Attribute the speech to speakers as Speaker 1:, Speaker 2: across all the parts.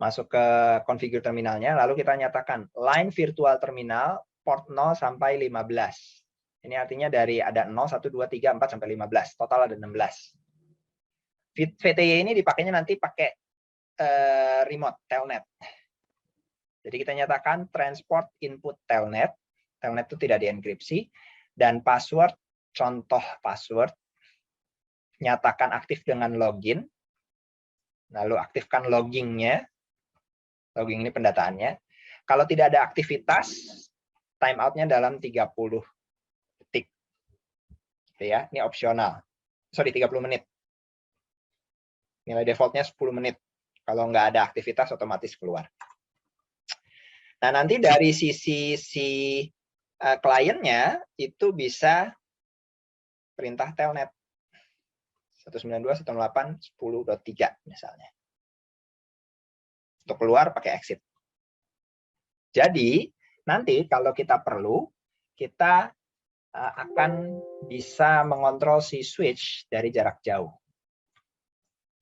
Speaker 1: Masuk ke configure terminalnya, lalu kita nyatakan line virtual terminal port 0 sampai 15. Ini artinya dari ada 0, 1, 2, 3, 4, sampai 15. Total ada 16. VTY ini dipakainya nanti pakai remote telnet. Jadi kita nyatakan transport input telnet. Telnet itu tidak dienkripsi. Dan password, contoh password. Nyatakan aktif dengan login. Lalu aktifkan loggingnya. Logging ini pendataannya. Kalau tidak ada aktivitas, timeout-nya dalam 30 detik. Ya, ini opsional. Sorry, 30 menit. Nilai defaultnya 10 menit. Kalau nggak ada aktivitas, otomatis keluar. Nah, nanti dari sisi kliennya, itu bisa perintah telnet. 192.168.10.3 misalnya. Untuk keluar pakai exit. Jadi, nanti kalau kita perlu, kita akan bisa mengontrol si switch dari jarak jauh.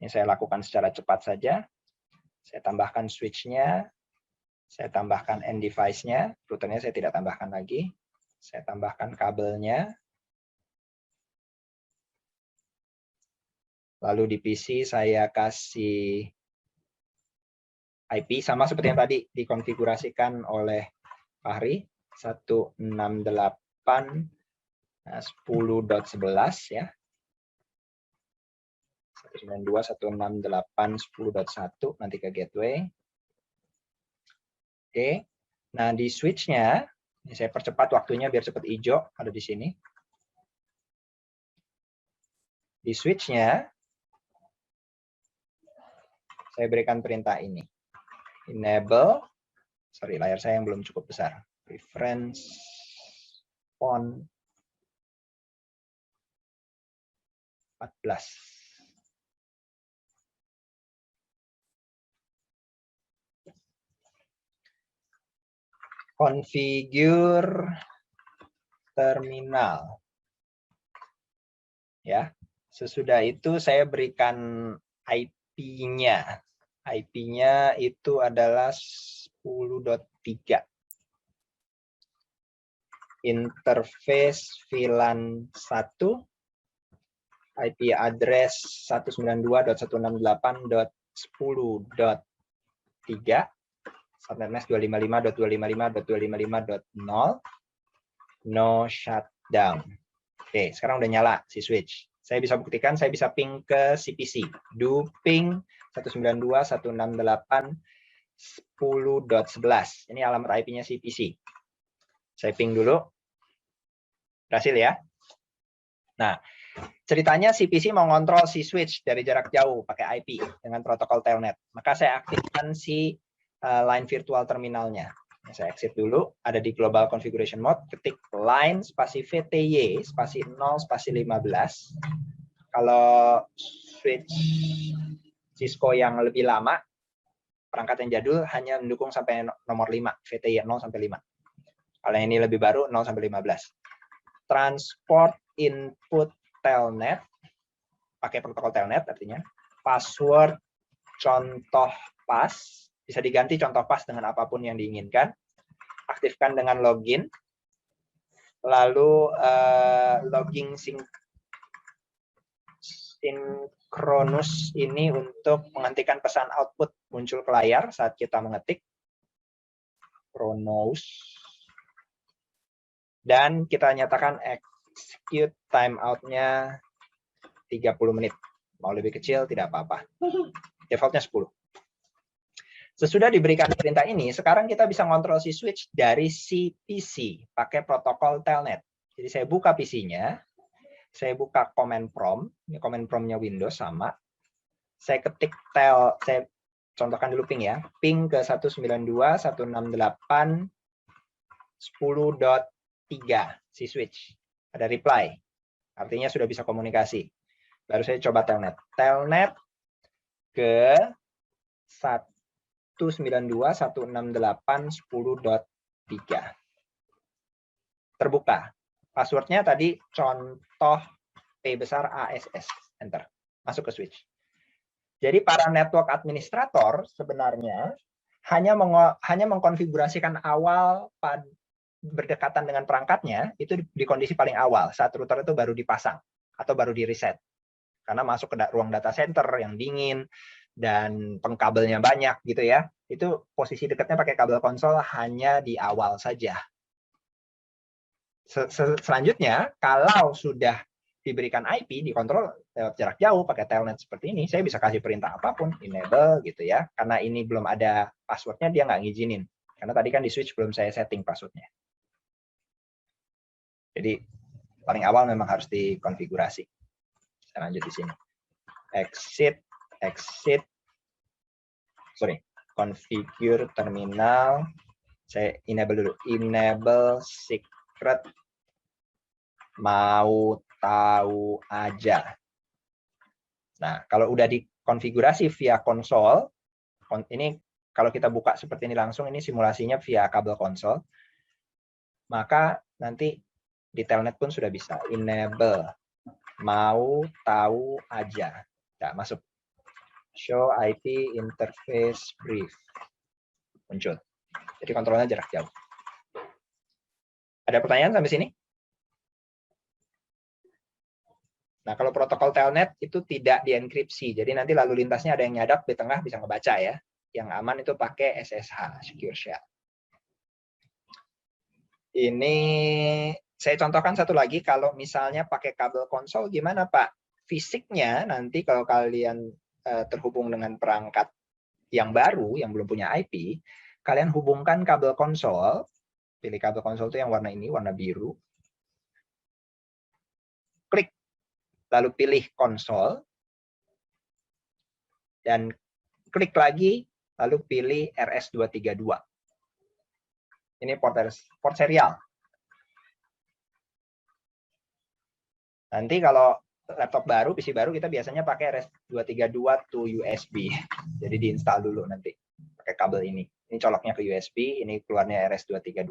Speaker 1: Ini saya lakukan secara cepat saja. Saya tambahkan switch-nya. Saya tambahkan end device-nya. Routernya saya tidak tambahkan lagi. Saya tambahkan kabelnya. Lalu di PC saya kasih IP. Sama seperti yang tadi dikonfigurasikan oleh Fahri. 168.10.11 ya. 192.168.10.1 nanti ke gateway. Oke. Nah, di switch-nya, ini saya percepat waktunya biar cepat hijau, ada di sini. Di switch-nya, saya berikan perintah ini. Enable, sorry, layar saya yang belum cukup besar. Reference on 14. Configure terminal. Ya. Sesudah itu saya berikan IP-nya. IP-nya itu adalah 10.3. Interface VLAN 1. IP address 192.168.10.3. Subnet mask 255.255.255.0. No shutdown. Oke, sekarang udah nyala si switch. Saya bisa buktikan, saya bisa ping ke CPC. Do ping 192.168.10.11. Ini alamat IP-nya CPC. Saya ping dulu. Berhasil ya? Nah, ceritanya CPC mau ngontrol si switch dari jarak jauh pakai IP dengan protokol telnet. Maka saya aktifkan si line virtual terminalnya. Saya exit dulu, ada di global configuration mode, ketik line spasi VTY spasi 0 spasi 15. Kalau switch Cisco yang lebih lama, perangkat yang jadul hanya mendukung sampai nomor 5, VTY 0 sampai 5. Kalau yang ini lebih baru 0 sampai 15. Transport input telnet, pakai protokol telnet artinya. Password contoh pas, bisa diganti contoh pas dengan apapun yang diinginkan. Aktifkan dengan login. Lalu logging sinkronus ini untuk menghentikan pesan output muncul ke layar saat kita mengetik. Kronos. Dan kita nyatakan execute timeout-nya 30 menit. Mau lebih kecil tidak apa-apa. Defaultnya 10. Sesudah diberikan perintah ini, sekarang kita bisa ngontrol si switch dari si PC pakai protokol telnet. Jadi saya buka PC-nya, saya buka command prompt, ini command prompt-nya Windows sama. Saya ketik saya contohkan dulu ping ya, ping ke 192.168.10.3 si switch. Ada reply, artinya sudah bisa komunikasi. Baru saya coba telnet. Telnet ke 192.168.10.3. Terbuka. Passwordnya tadi contoh P besar ASS. Enter. Masuk ke switch. Jadi para network administrator sebenarnya hanya mengkonfigurasikan awal berdekatan dengan perangkatnya itu di kondisi paling awal saat router itu baru dipasang atau baru di reset. Karena masuk ke ruang data center yang dingin dan pengkabelnya banyak gitu ya. Itu posisi dekatnya pakai kabel konsol hanya di awal saja. Selanjutnya, kalau sudah diberikan IP, dikontrol lewat jarak jauh pakai telnet seperti ini, saya bisa kasih perintah apapun, enable gitu ya. Karena ini belum ada passwordnya, dia nggak ngizinin. Karena tadi kan di switch belum saya setting passwordnya. Jadi paling awal memang harus dikonfigurasi. Saya lanjut di sini. Exit, configure terminal. Saya enable dulu. Enable secret mau tahu aja. Nah, kalau udah dikonfigurasi via konsol, ini kalau kita buka seperti ini langsung, ini simulasinya via kabel konsol, maka nanti di telnet pun sudah bisa. Enable mau tahu aja. Nah, masuk. Show IP interface brief. Muncul. Jadi kontrolnya jarak jauh. Ada pertanyaan sampai sini? Nah, kalau protokol telnet itu tidak dienkripsi. Jadi nanti lalu lintasnya ada yang nyadap di tengah bisa ngebaca ya. Yang aman itu pakai SSH, Secure Shell. Ini saya contohkan satu lagi, kalau misalnya pakai kabel konsol gimana Pak? Fisiknya nanti kalau kalian terhubung dengan perangkat yang baru, yang belum punya IP, kalian hubungkan kabel konsol, pilih kabel konsol itu yang warna ini, warna biru, klik, lalu pilih konsol, dan klik lagi, lalu pilih RS232. Ini port serial. Nanti kalau laptop baru, PC baru, kita biasanya pakai RS232 to USB. Jadi diinstal dulu nanti pakai kabel ini. Ini coloknya ke USB, ini keluarnya RS232.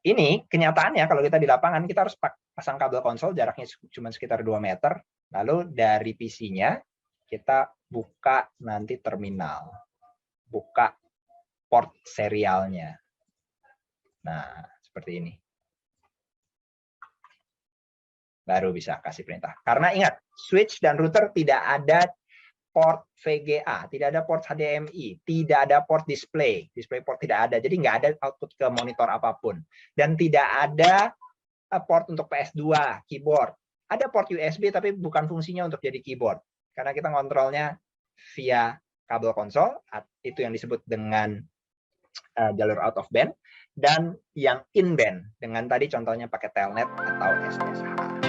Speaker 1: Ini kenyataannya kalau kita di lapangan, kita harus pasang kabel konsol, jaraknya cuma sekitar 2 meter. Lalu dari PC-nya, kita buka nanti terminal. Buka port serialnya. Nah, seperti ini. Baru bisa kasih perintah. Karena ingat, switch dan router tidak ada port VGA, tidak ada port HDMI, tidak ada port display. Display port tidak ada, jadi nggak ada output ke monitor apapun. Dan tidak ada port untuk PS2, keyboard. Ada port USB, tapi bukan fungsinya untuk jadi keyboard. Karena kita ngontrolnya via kabel konsol, itu yang disebut dengan jalur out of band, dan yang in band, dengan tadi contohnya pakai telnet atau SSH.